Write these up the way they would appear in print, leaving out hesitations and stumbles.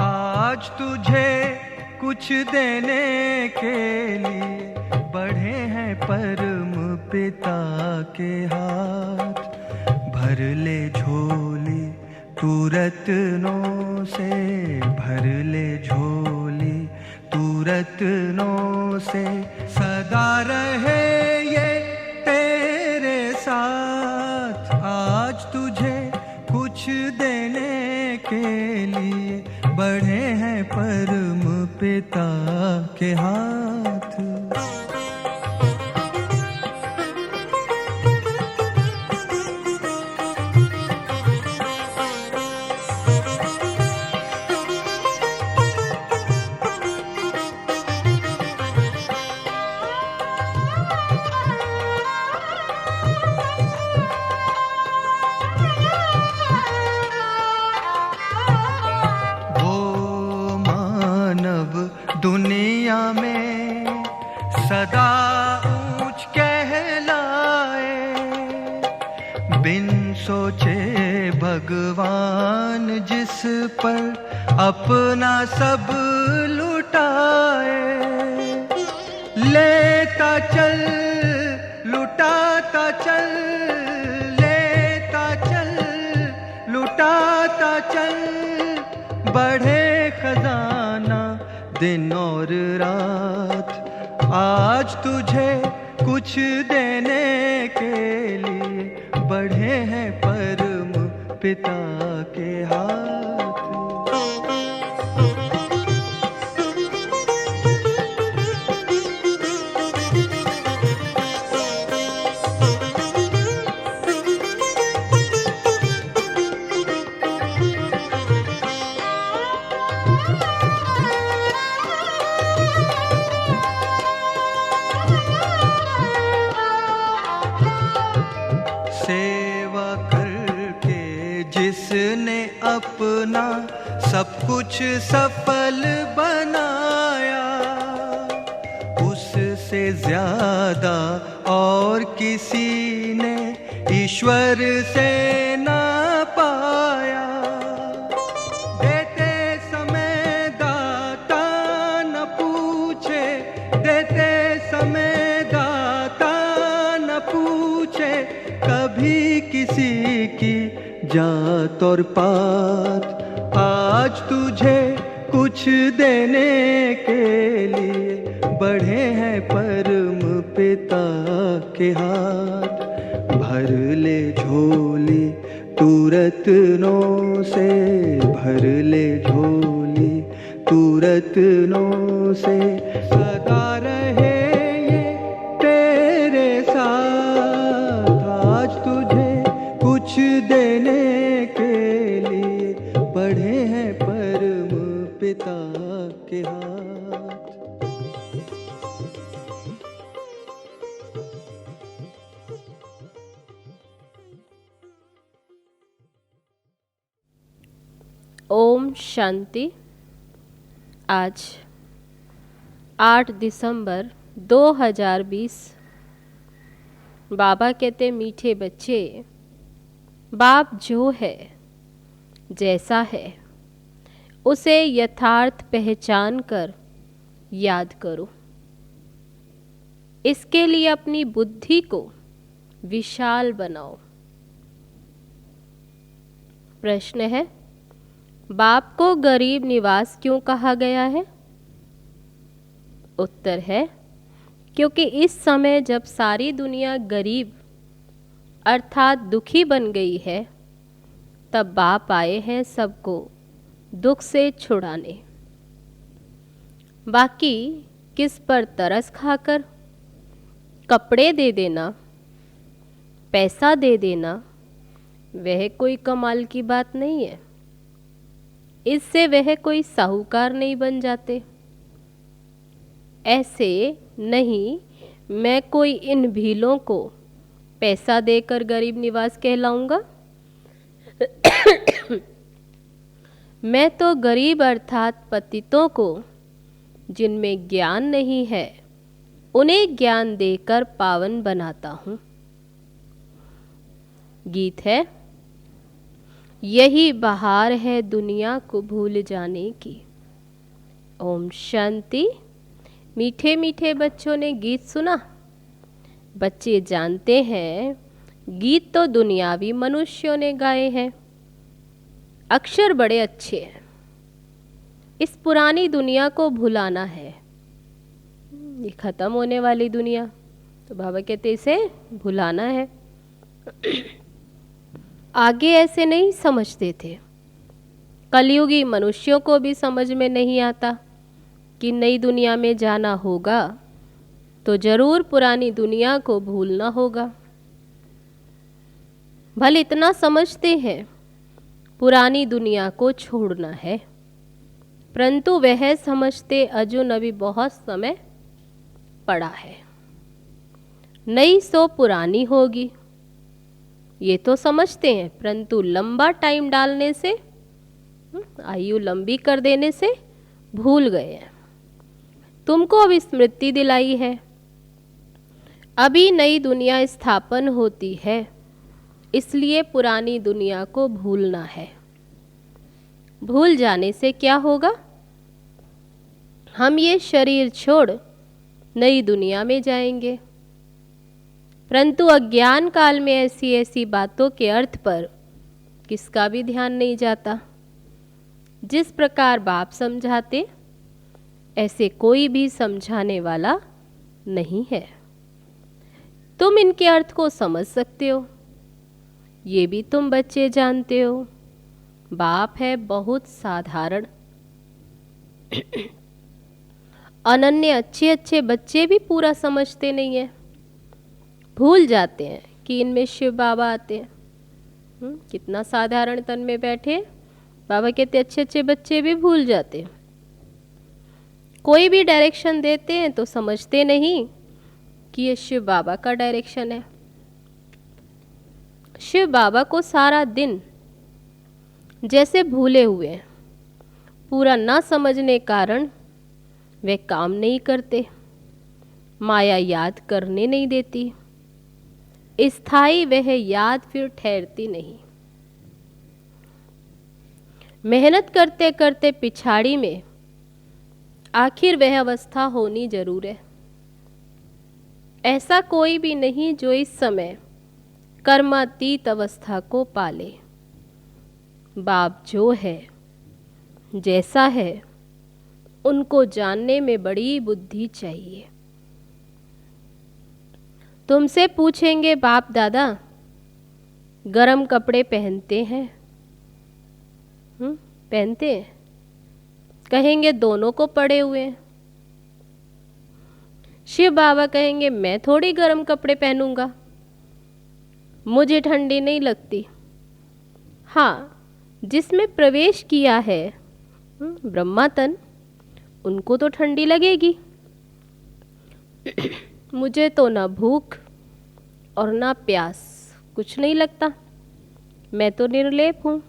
आज तुझे कुछ देने के लिए बढ़े हैं परम पिता के हाथ। भर ले झोली तू रत्नों से, भर ले झोली तू रत्नों से। सदा रहे ये तेरे साथ। आज तुझे कुछ देने के लिए बढ़े हैं परम पिता के हाथ। दुनिया में सदा ऊंच कहलाए, बिन सोचे भगवान जिस पर अपना सब लुटाए। लेता चल लुटाता चल, लेता चल लुटाता चल। बढ़े खजाना दिन और रात। आज तुझे कुछ देने के लिए बढ़े हैं परम पिता के हाथ। सेवा करके जिसने अपना सब कुछ सफल बनाया, उससे ज्यादा और किसी ने ईश्वर से ना पाया। देते समय दाता न पूछे, देते समय दाता न पूछे कभी किसी की जात और पात। आज तुझे कुछ देने के लिए बढ़े हैं परम पिता के हाथ। भर ले झोली तू रत्नों से, भर ले झोली तू रत्नों से। सदा रहे ये तेरे साथ। आज तुझे कुछ देने के लिए बढ़े हैं परम पिता के हाथ। ओम शांति। आज 8 दिसंबर 2020। बाबा कहते मीठे बच्चे, बाप जो है जैसा है उसे यथार्थ पहचान कर याद करो। इसके लिए अपनी बुद्धि को विशाल बनाओ। प्रश्न है, बाप को गरीब निवास क्यों कहा गया है? उत्तर है, क्योंकि इस समय जब सारी दुनिया गरीब अर्थात दुखी बन गई है, तब बाप आए हैं सबको दुख से छुड़ाने। बाकी किस पर तरस खाकर कपड़े दे देना, पैसा दे देना, वह कोई कमाल की बात नहीं है। इससे वह कोई साहूकार नहीं बन जाते। ऐसे नहीं मैं कोई इन भीलों को पैसा देकर गरीब निवास कहलाऊंगा। मैं तो गरीब अर्थात पतितों को, जिनमें ज्ञान नहीं है, उन्हें ज्ञान देकर पावन बनाता हूँ। गीत है, यही बहार है दुनिया को भूल जाने की। ओम शांति। मीठे मीठे बच्चों ने गीत सुना। बच्चे जानते हैं गीत तो दुनियावी मनुष्यों ने गाए हैं। अक्षर बड़े अच्छे हैं। इस पुरानी दुनिया को भुलाना है, ये खत्म होने वाली दुनिया, तो बाबा कहते इसे भुलाना है। आगे ऐसे नहीं समझते थे। कलयुगी मनुष्यों को भी समझ में नहीं आता कि नई दुनिया में जाना होगा तो जरूर पुरानी दुनिया को भूलना होगा। भले इतना समझते हैं पुरानी दुनिया को छोड़ना है, परंतु वह समझते अजुन अभी बहुत समय पड़ा है। नई सो पुरानी होगी ये तो समझते हैं, परंतु लंबा टाइम डालने से, आयु लंबी कर देने से भूल गए हैं। तुमको अब स्मृति दिलाई है। अभी नई दुनिया स्थापन होती है, इसलिए पुरानी दुनिया को भूलना है। भूल जाने से क्या होगा? हम ये शरीर छोड़ नई दुनिया में जाएंगे, परंतु अज्ञान काल में ऐसी ऐसी बातों के अर्थ पर किसका भी ध्यान नहीं जाता। जिस प्रकार बाप समझाते ऐसे कोई भी समझाने वाला नहीं है। तुम इनके अर्थ को समझ सकते हो, ये भी तुम बच्चे जानते हो। बाप है बहुत साधारण। अनन्य अच्छे अच्छे बच्चे भी पूरा समझते नहीं है, भूल जाते हैं कि इनमें शिव बाबा आते हैं। कितना साधारण तन में बैठे, बाबा कहते अच्छे अच्छे बच्चे भी भूल जाते हैं। कोई भी डायरेक्शन देते हैं तो समझते नहीं कि ये शिव बाबा का डायरेक्शन है। शिव बाबा को सारा दिन जैसे भूले हुए हैं, पूरा ना समझने कारण वे काम नहीं करते, माया याद करने नहीं देती, स्थायी वह याद फिर ठहरती नहीं। मेहनत करते करते पिछाड़ी में आखिर वह अवस्था होनी जरूर है। ऐसा कोई भी नहीं जो इस समय कर्मातीत अवस्था को पाले। बाप जो है जैसा है उनको जानने में बड़ी बुद्धि चाहिए। तुमसे पूछेंगे बाप दादा गरम कपड़े पहनते हैं? पहनते हैं? कहेंगे दोनों को पड़े हुए हैं। शिव बाबा कहेंगे मैं थोड़ी गरम कपड़े पहनूंगा, मुझे ठंडी नहीं लगती। हाँ, जिसमें प्रवेश किया है ब्रह्मा तन, उनको तो ठंडी लगेगी। मुझे तो ना भूख और ना प्यास, कुछ नहीं लगता, मैं तो निर्लेप हूँ।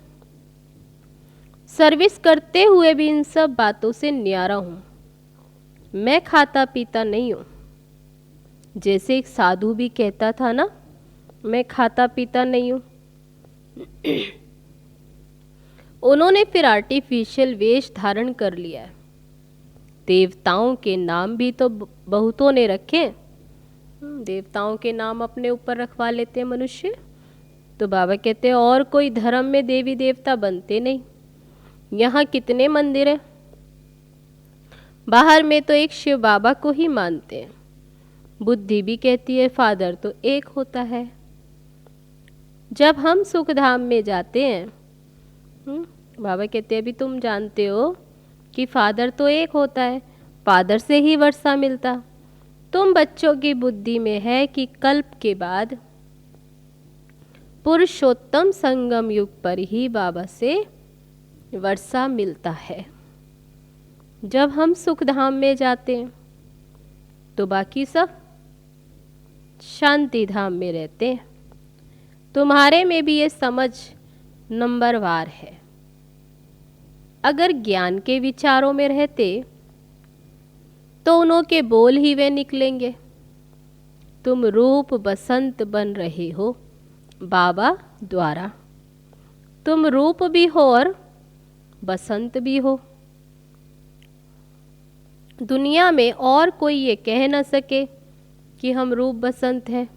सर्विस करते हुए भी इन सब बातों से न्यारा हूँ। मैं खाता पीता नहीं हूँ। जैसे एक साधु भी कहता था ना, मैं खाता पीता नहीं हूँ। उन्होंने फिर आर्टिफिशियल वेश धारण कर लिया है। देवताओं के नाम भी तो बहुतों ने रखे। देवताओं के नाम अपने ऊपर रखवा लेते हैं मनुष्य। तो बाबा कहते हैं और कोई धर्म में देवी देवता बनते नहीं। यहाँ कितने मंदिर हैं, बाहर में तो एक शिव बाबा को ही मानते हैं। बुद्धि भी कहती है फादर तो एक होता है। जब हम सुखधाम में जाते हैं, बाबा कहते हैं अभी तुम जानते हो कि फादर तो एक होता है, फादर से ही वर्षा मिलता। तुम बच्चों की बुद्धि में है कि कल्प के बाद पुरुषोत्तम संगम युग पर ही बाबा से वर्षा मिलता है। जब हम सुखधाम में जाते हैं तो बाकी सब शांति धाम में रहते हैं। तुम्हारे में भी ये समझ नंबरवार है। अगर ज्ञान के विचारों में रहते तो उन्हों के बोल ही वे निकलेंगे। तुम रूप बसंत बन रहे हो बाबा द्वारा। तुम रूप भी हो और बसंत भी हो। दुनिया में और कोई ये कह न सके कि हम रूप बसंत हैं।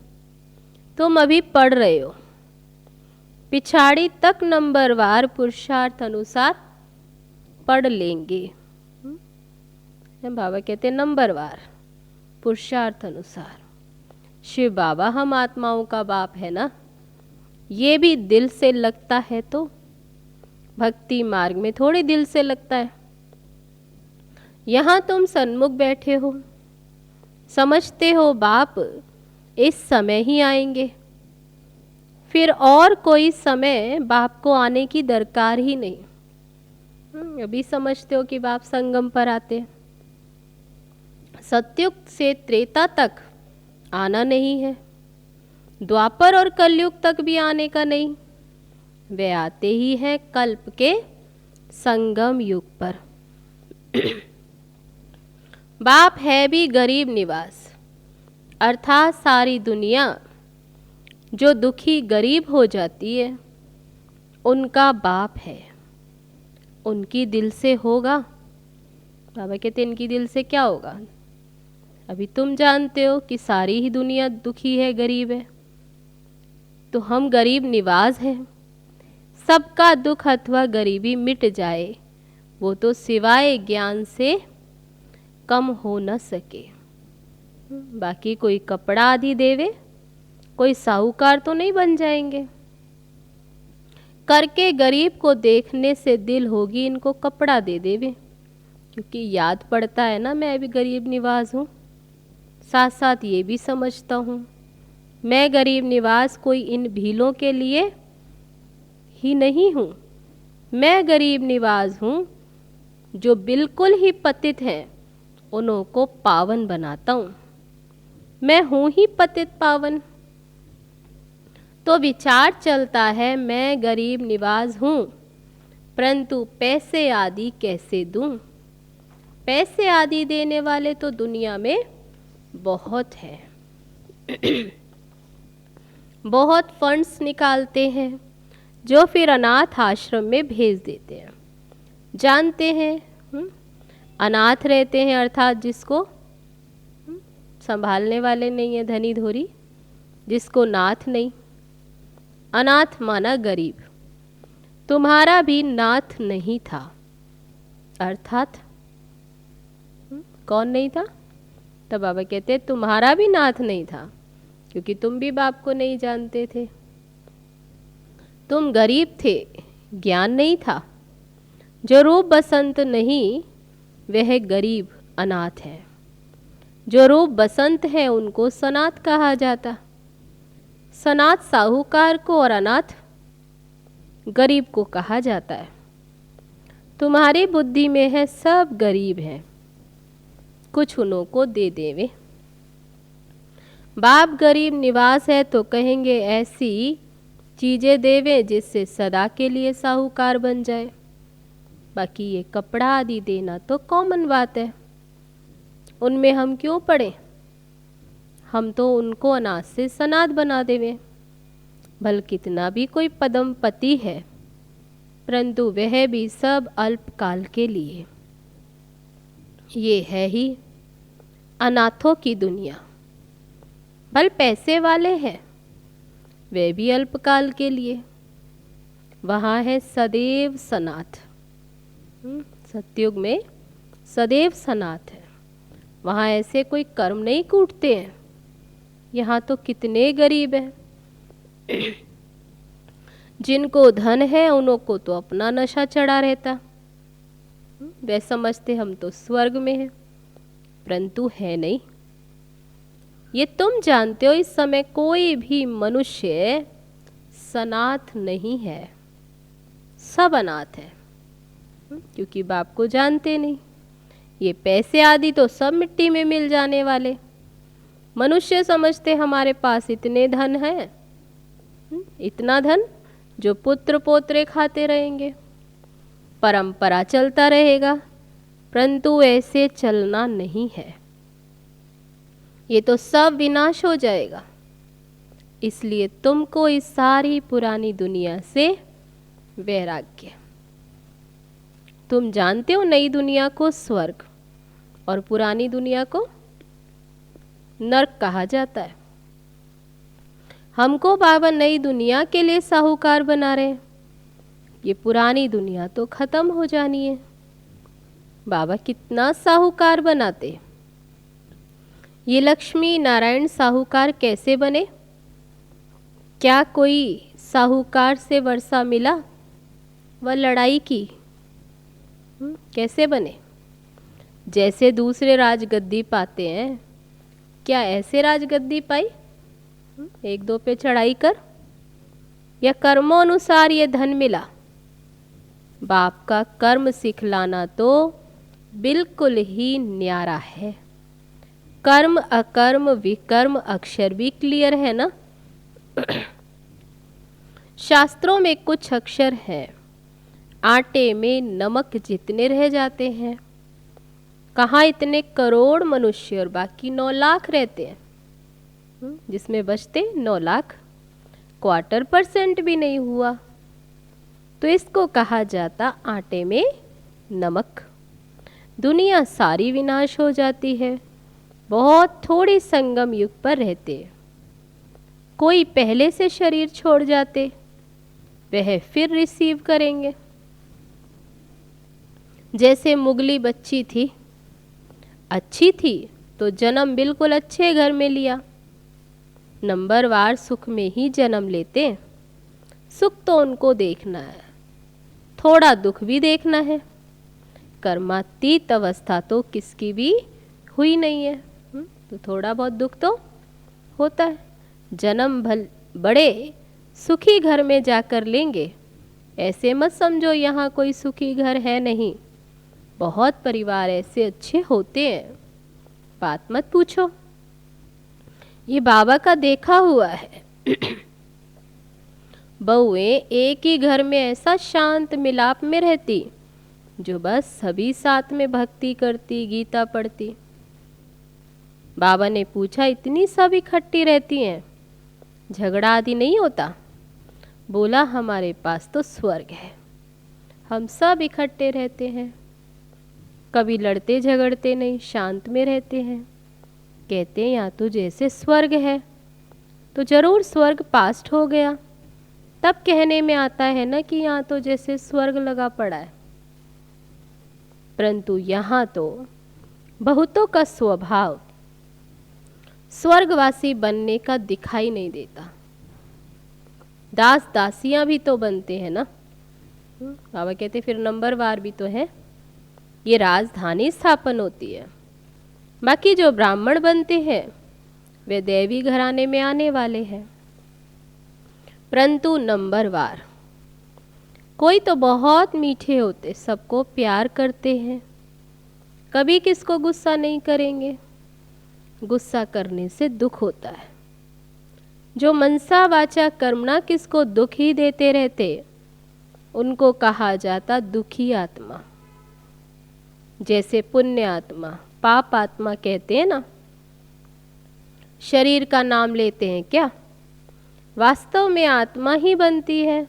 तुम अभी पढ़ रहे हो, पिछाड़ी तक नंबरवार पुरुषार्थ अनुसार पढ़ लेंगे। बाबा कहते हैं नंबरवार पुरुषार्थ अनुसार। शिव बाबा हम आत्माओं का बाप है ना, ये भी दिल से लगता है तो भक्ति मार्ग में थोड़ी दिल से लगता है। यहाँ तुम सन्मुख बैठे हो, समझते हो बाप इस समय ही आएंगे, फिर और कोई समय बाप को आने की दरकार ही नहीं। अभी समझते हो कि बाप संगम पर आते हैं। सतयुग से त्रेता तक आना नहीं है, द्वापर और कलयुग तक भी आने का नहीं। वे आते ही हैं कल्प के संगम युग पर। बाप है भी गरीब निवास, अर्थात सारी दुनिया जो दुखी गरीब हो जाती है उनका बाप है। उनकी दिल से होगा। बाबा कहते इनकी दिल से क्या होगा? अभी तुम जानते हो कि सारी ही दुनिया दुखी है, गरीब है, तो हम गरीब निवाज हैं। सबका दुख अथवा गरीबी मिट जाए वो तो सिवाय ज्ञान से कम हो न सके। बाकी कोई कपड़ा आदि देवे, कोई साहूकार तो नहीं बन जाएंगे। करके गरीब को देखने से दिल होगी इनको कपड़ा दे देवे, क्योंकि याद पड़ता है ना मैं भी गरीब निवास हूँ। साथ साथ ये भी समझता हूँ मैं गरीब निवास कोई इन भीलों के लिए ही नहीं हूँ। मैं गरीब निवास हूँ जो बिल्कुल ही पतित हैं उन्हों को पावन बनाता हूँ। मैं हूँ ही पतित पावन। तो विचार चलता है मैं गरीब निवास हूँ, परंतु पैसे आदि कैसे दूँ? पैसे आदि देने वाले तो दुनिया में बहुत हैं। बहुत फंड्स निकालते हैं जो फिर अनाथ आश्रम में भेज देते हैं। जानते हैं अनाथ रहते हैं अर्थात जिसको संभालने वाले नहीं है, धनी धोरी, जिसको नाथ नहीं। अनाथ माना गरीब। तुम्हारा भी नाथ नहीं था, अर्थात कौन नहीं था? तब बाबा कहते तुम्हारा भी नाथ नहीं था, क्योंकि तुम भी बाप को नहीं जानते थे। तुम गरीब थे, ज्ञान नहीं था। जो रूप बसंत नहीं वह गरीब अनाथ है। जो रूप बसंत है उनको सनाथ कहा जाता। सनाथ साहूकार को और अनाथ गरीब को कहा जाता है। तुम्हारी बुद्धि में है सब गरीब हैं, कुछ उन्हों को दे देवे। बाप गरीब निवास है तो कहेंगे ऐसी चीज़ें देवे जिससे सदा के लिए साहूकार बन जाए। बाकी ये कपड़ा आदि देना तो कॉमन बात है, उनमें हम क्यों पड़े? हम तो उनको अनाथ से सनाथ बना देवे। भल कितना भी कोई पदमपति है, परंतु वह भी सब अल्पकाल के लिए। ये है ही अनाथों की दुनिया। भल पैसे वाले हैं, वे भी अल्पकाल के लिए। वहाँ है सदैव सनाथ। सतयुग में सदैव सनाथ है। वहाँ ऐसे कोई कर्म नहीं कूटते हैं। यहाँ तो कितने गरीब हैं। जिनको धन है उन्हों को तो अपना नशा चढ़ा रहता। वे समझते हम तो स्वर्ग में हैं, परंतु है नहीं। ये तुम जानते हो इस समय कोई भी मनुष्य सनाथ नहीं है, सब अनाथ है, क्योंकि बाप को जानते नहीं। ये पैसे आदि तो सब मिट्टी में मिल जाने वाले। मनुष्य समझते हमारे पास इतने धन है, इतना धन जो पुत्र पोत्रे खाते रहेंगे, परंपरा चलता रहेगा, परंतु ऐसे चलना नहीं है। ये तो सब विनाश हो जाएगा। इसलिए तुमको इस सारी पुरानी दुनिया से वैराग्य। तुम जानते हो नई दुनिया को स्वर्ग और पुरानी दुनिया को नर्क कहा जाता है। हमको बाबा नई दुनिया के लिए साहूकार बना रहे हैं। ये पुरानी दुनिया तो खत्म हो जानी है। बाबा कितना साहूकार बनाते। ये लक्ष्मी नारायण साहूकार कैसे बने? क्या कोई साहूकार से वर्षा मिला व लड़ाई की? कैसे बने? जैसे दूसरे राजगद्दी पाते हैं, क्या ऐसे राजगद्दी पाई? एक दो पे चढ़ाई कर, या कर्मों अनुसार ये धन मिला? बाप का कर्म सिखलाना तो बिल्कुल ही न्यारा है। कर्म अकर्म विकर्म अक्षर भी क्लियर है ना। शास्त्रों में कुछ अक्षर हैं, आटे में नमक जितने रह जाते हैं। कहाँ इतने करोड़ मनुष्य और बाकी 9 लाख रहते हैं, जिसमें बचते 9 लाख, 1/4% भी नहीं हुआ। तो इसको कहा जाता आटे में नमक। दुनिया सारी विनाश हो जाती है। बहुत थोड़ी संगम युग पर रहते। कोई पहले से शरीर छोड़ जाते, वह फिर रिसीव करेंगे। जैसे मुगली बच्ची थी, अच्छी थी तो जन्म बिल्कुल अच्छे घर में लिया। नंबरवार सुख में ही जन्म लेते। सुख तो उनको देखना है, थोड़ा दुख भी देखना है। कर्मातीत अवस्था तो किसकी भी हुई नहीं है, तो थोड़ा बहुत दुख तो होता है। जन्म बड़े सुखी घर में जाकर लेंगे, ऐसे मत समझो यहाँ कोई सुखी घर है नहीं। बहुत परिवार ऐसे अच्छे होते हैं, बात मत पूछो। ये बाबा का देखा हुआ है। बहुएं एक ही घर में ऐसा शांत मिलाप में रहती, जो बस सभी साथ में भक्ति करती, गीता पढ़ती। बाबा ने पूछा, इतनी सब इकट्ठी रहती हैं, झगड़ा आदि नहीं होता? बोला, हमारे पास तो स्वर्ग है, हम सब इकट्ठे रहते हैं, कभी लड़ते झगड़ते नहीं, शांत में रहते हैं। कहते हैं यहाँ तो जैसे स्वर्ग है, तो जरूर स्वर्ग पास्ट हो गया, तब कहने में आता है ना कि यहाँ तो जैसे स्वर्ग लगा पड़ा है। परंतु यहाँ तो बहुतों का स्वभाव स्वर्गवासी बनने का दिखाई नहीं देता। दास दासियां भी तो बनते हैं ना। बाबा कहते फिर नंबरवार भी तो है, ये राजधानी स्थापन होती है। बाकी जो ब्राह्मण बनते हैं वे देवी घराने में आने वाले हैं। परंतु नंबरवार कोई तो बहुत मीठे होते, सबको प्यार करते हैं, कभी किसको गुस्सा नहीं करेंगे। गुस्सा करने से दुख होता है। जो मनसा वाचा कर्मणा किसको दुख ही देते रहते, उनको कहा जाता दुखी आत्मा। जैसे पुण्य आत्मा, पाप आत्मा कहते हैं ना। शरीर का नाम लेते हैं क्या? वास्तव में आत्मा ही बनती है।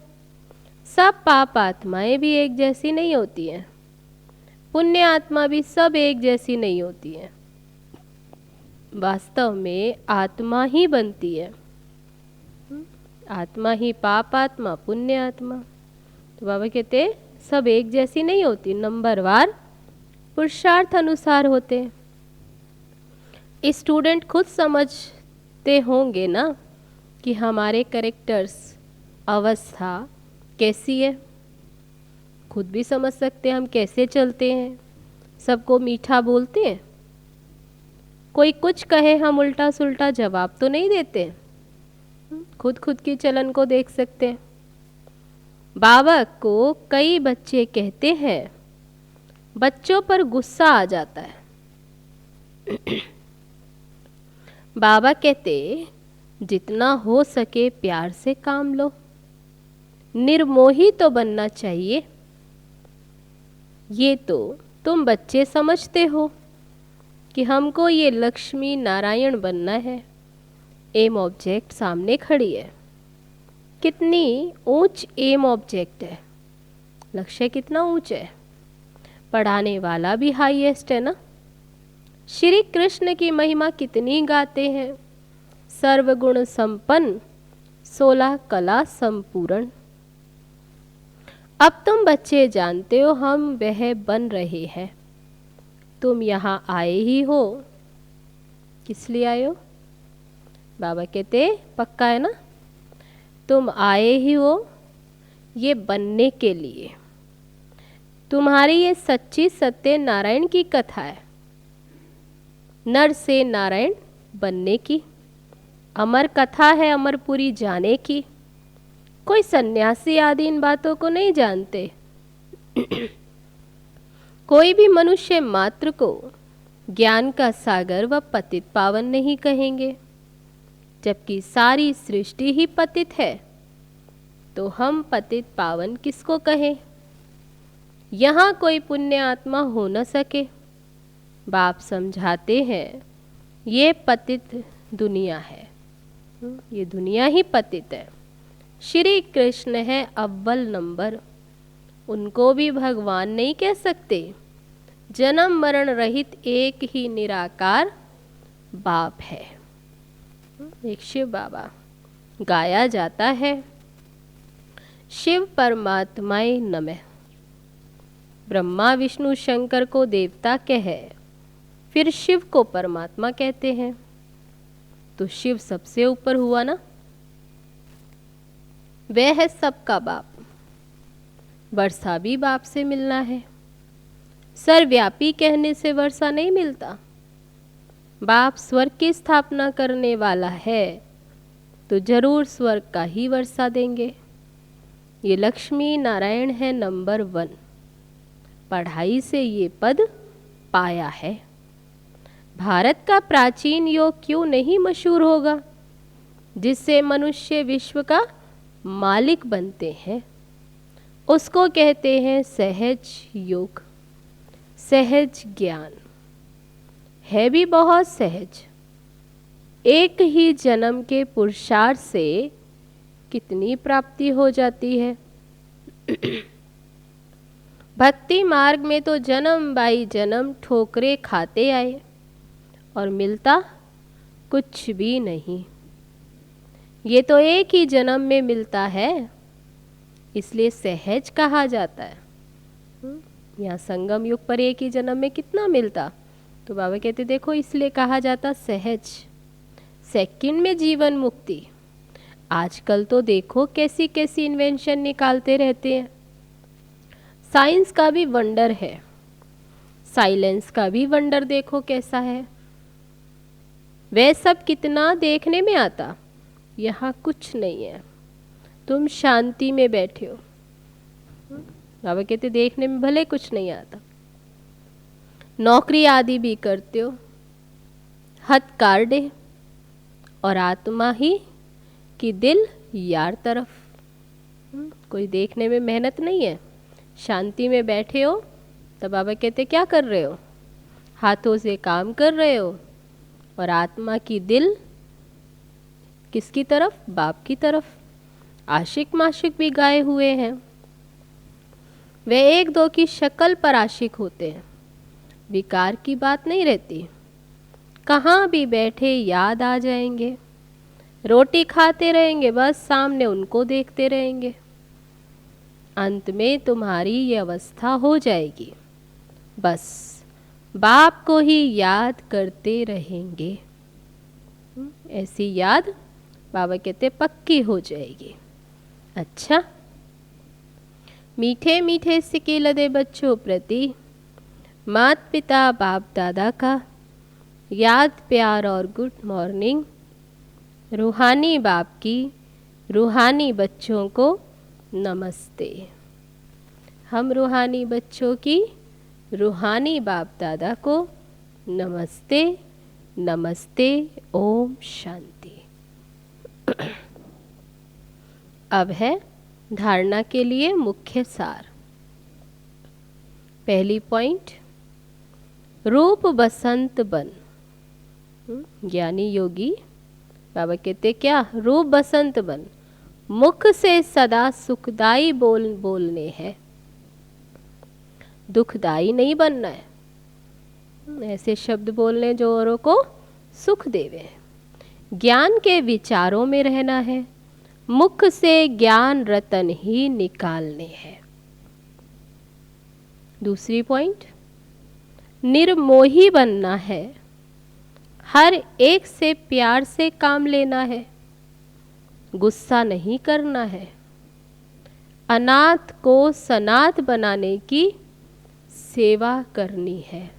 सब पाप आत्माएं भी एक जैसी नहीं होती हैं, पुण्य आत्मा भी सब एक जैसी नहीं होती हैं। वास्तव में आत्मा ही बनती है। आत्मा ही पाप आत्मा, पुण्य आत्मा। तो बाबा कहते सब एक जैसी नहीं होती, नंबरवार पुरुषार्थ अनुसार होते हैं। स्टूडेंट खुद समझते होंगे ना कि हमारे कैरेक्टर्स, अवस्था कैसी है। खुद भी समझ सकते हैं हम कैसे चलते हैं। सबको मीठा बोलते हैं, कोई कुछ कहे हम उल्टा सुल्टा जवाब तो नहीं देते। खुद की चलन को देख सकते हैं। बाबा को कई बच्चे कहते हैं बच्चों पर गुस्सा आ जाता है। बाबा कहते जितना हो सके प्यार से काम लो, निर्मोही तो बनना चाहिए। ये तो तुम बच्चे समझते हो, कि हमको ये लक्ष्मी नारायण बनना है। एम ऑब्जेक्ट सामने खड़ी है। कितनी ऊंच एम ऑब्जेक्ट है, लक्ष्य कितना ऊंचा है। पढ़ाने वाला भी हाईएस्ट है ना। श्री कृष्ण की महिमा कितनी गाते हैं। सर्वगुण संपन्न 16 कला संपूर्ण। अब तुम बच्चे जानते हो हम वह बन रहे हैं। तुम यहाँ आए ही हो, किस लिए आए हो? बाबा कहते पक्का है ना, तुम आए ही हो ये बनने के लिए। तुम्हारी ये सच्ची सत्य नारायण की कथा है, नर से नारायण बनने की। अमर कथा है अमरपुरी जाने की। कोई सन्यासी आदि इन बातों को नहीं जानते। कोई भी मनुष्य मात्र को ज्ञान का सागर व पतित पावन नहीं कहेंगे। जबकि सारी सृष्टि ही पतित है, तो हम पतित पावन किसको कहें? यहाँ कोई पुण्य आत्मा हो न सके। बाप समझाते हैं ये पतित दुनिया है, ये दुनिया ही पतित है। श्री कृष्ण है अव्वल नंबर, उनको भी भगवान नहीं कह सकते। जन्म मरण रहित एक ही निराकार बाप है, एक शिव बाबा। गाया जाता है शिव परमात्माय नमः। ब्रह्मा विष्णु शंकर को देवता कहे, फिर शिव को परमात्मा कहते हैं। तो शिव सबसे ऊपर हुआ ना, वह है सबका बाप। वर्षा भी बाप से मिलना है। सर्वव्यापी कहने से वर्षा नहीं मिलता। बाप स्वर्ग की स्थापना करने वाला है तो जरूर स्वर्ग का ही वर्षा देंगे। ये लक्ष्मी नारायण है नंबर 1। पढ़ाई से ये पद पाया है। भारत का प्राचीन योग क्यों नहीं मशहूर होगा, जिससे मनुष्य विश्व का मालिक बनते हैं। उसको कहते हैं सहज योग, सहज ज्ञान। है भी बहुत सहज। एक ही जन्म के पुरुषार्थ से कितनी प्राप्ति हो जाती है। भक्ति मार्ग में तो जन्म बाई जन्म ठोकरे खाते आए और मिलता कुछ भी नहीं। ये तो एक ही जन्म में मिलता है, इसलिए सहज कहा जाता है। यहाँ संगम युग पर एक ही जन्म में कितना मिलता, तो बाबा कहते देखो इसलिए कहा जाता सहज। सेकंड में जीवन मुक्ति। आजकल तो देखो कैसी कैसी इन्वेंशन निकालते रहते हैं। साइंस का भी वंडर है, साइलेंस का भी वंडर देखो कैसा है। वह सब कितना देखने में आता, यहाँ कुछ नहीं है। तुम शांति में बैठे हो। बाबा कहते देखने में भले कुछ नहीं आता, नौकरी आदि भी करते हो, हथ कार्डे और आत्मा ही कि दिल यार तरफ। कोई देखने में मेहनत नहीं है, शांति में बैठे हो। तब बाबा कहते क्या कर रहे हो? हाथों से काम कर रहे हो और आत्मा की दिल किसकी तरफ? बाप की तरफ। आशिक माशिक भी गाए हुए हैं। वे एक दो की शक्ल पर आशिक होते हैं, विकार की बात नहीं रहती। कहाँ भी बैठे याद आ जाएंगे। रोटी खाते रहेंगे, बस सामने उनको देखते रहेंगे। अंत में तुम्हारी ये अवस्था हो जाएगी, बस बाप को ही याद करते रहेंगे। ऐसी याद बाबा कहते पक्की हो जाएगी। अच्छा, मीठे मीठे सिक्के लदे बच्चों प्रति माता पिता बाप दादा का याद प्यार और गुड मॉर्निंग। रूहानी बाप की रूहानी बच्चों को नमस्ते। हम रूहानी बच्चों की रूहानी बाप दादा को नमस्ते नमस्ते। ओम शांति। अब है धारणा के लिए मुख्य सार। पहली पॉइंट, रूप बसंत बन। ज्ञानी योगी बाबा कहते क्या, रूप बसंत बन, मुख से सदा सुखदाई बोलने हैं, दुखदाई नहीं बनना है। ऐसे शब्द बोलने जो औरों को सुख देवे। ज्ञान के विचारों में रहना है, मुख से ज्ञान रतन ही निकालने हैं। दूसरी पॉइंट, निर्मोही बनना है, हर एक से प्यार से काम लेना है, गुस्सा नहीं करना है, अनाथ को सनाथ बनाने की सेवा करनी है।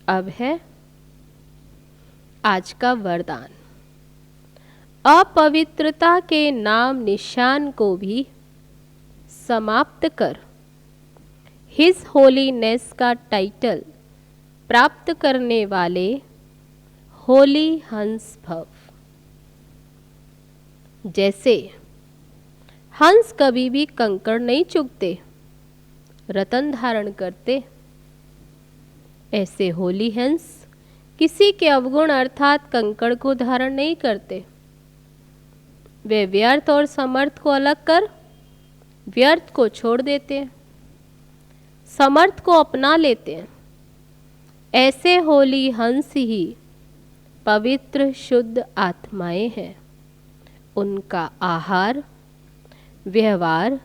अब है आज का वरदान। अपवित्रता के नाम निशान को भी समाप्त कर हिज होलीनेस का टाइटल प्राप्त करने वाले होली हंस भव। जैसे हंस कभी भी कंकड़ नहीं चुगते, रतन धारण करते, ऐसे होली हंस किसी के अवगुण अर्थात कंकड़ को धारण नहीं करते। वे व्यर्थ और समर्थ को अलग कर व्यर्थ को छोड़ देते हैं, समर्थ को अपना लेते हैं। ऐसे होली हंस ही पवित्र शुद्ध आत्माएं हैं। उनका आहार व्यवहार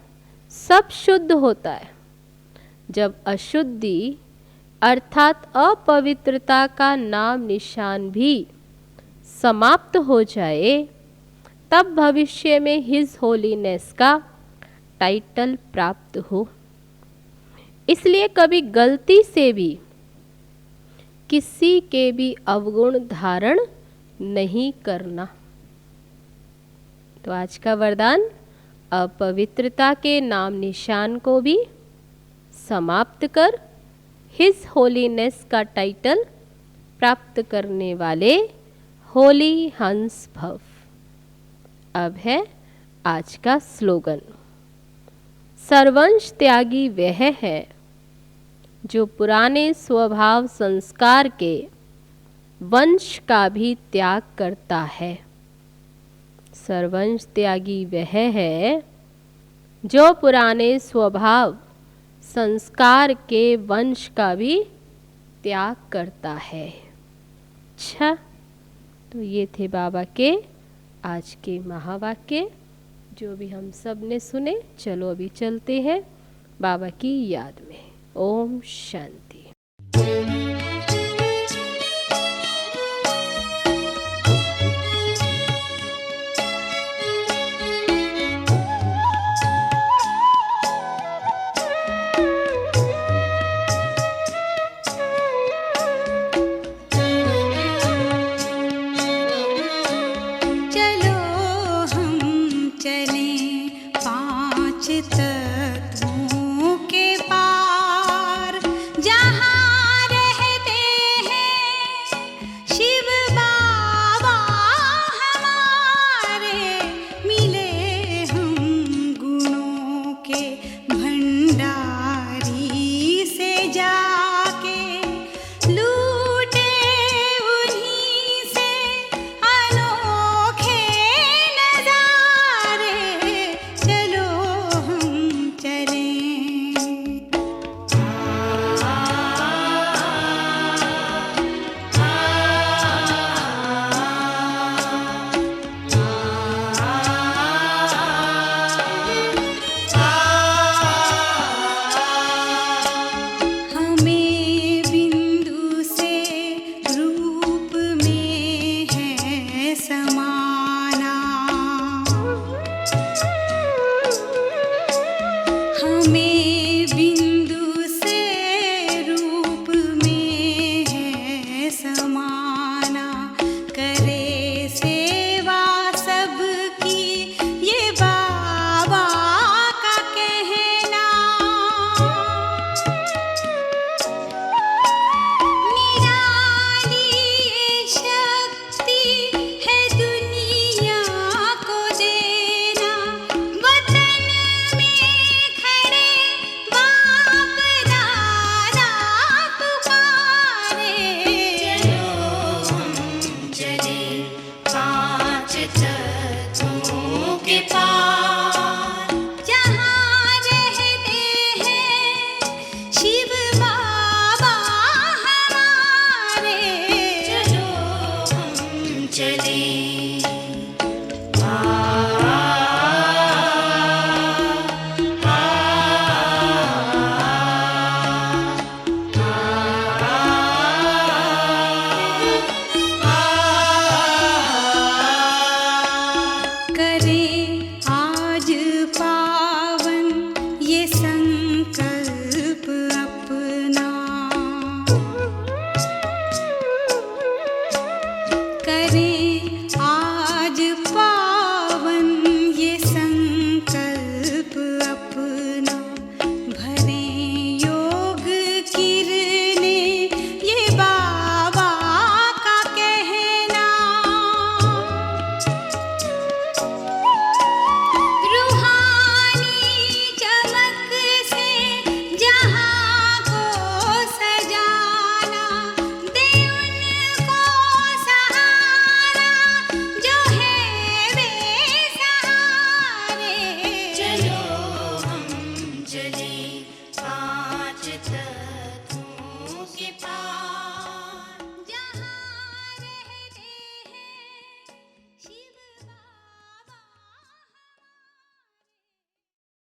सब शुद्ध होता है। जब अशुद्धि अर्थात अपवित्रता का नाम निशान भी समाप्त हो जाए, तब भविष्य में हिज होलीनेस का टाइटल प्राप्त हो। इसलिए कभी गलती से भी किसी के भी अवगुण धारण नहीं करना। तो आज का वरदान, अपवित्रता के नाम निशान को भी समाप्त कर हिज होलीनेस का टाइटल प्राप्त करने वाले होली हंस भव। अब है आज का स्लोगन। सर्वंश त्यागी वह है जो पुराने स्वभाव संस्कार के वंश का भी त्याग करता है। सर्वंश त्यागी वह है जो पुराने स्वभाव संस्कार के वंश का भी त्याग करता है। अच्छा, तो ये थे बाबा के आज के महावाक्य जो भी हम सब ने सुने। चलो अभी चलते हैं बाबा की याद में। ओम शांति।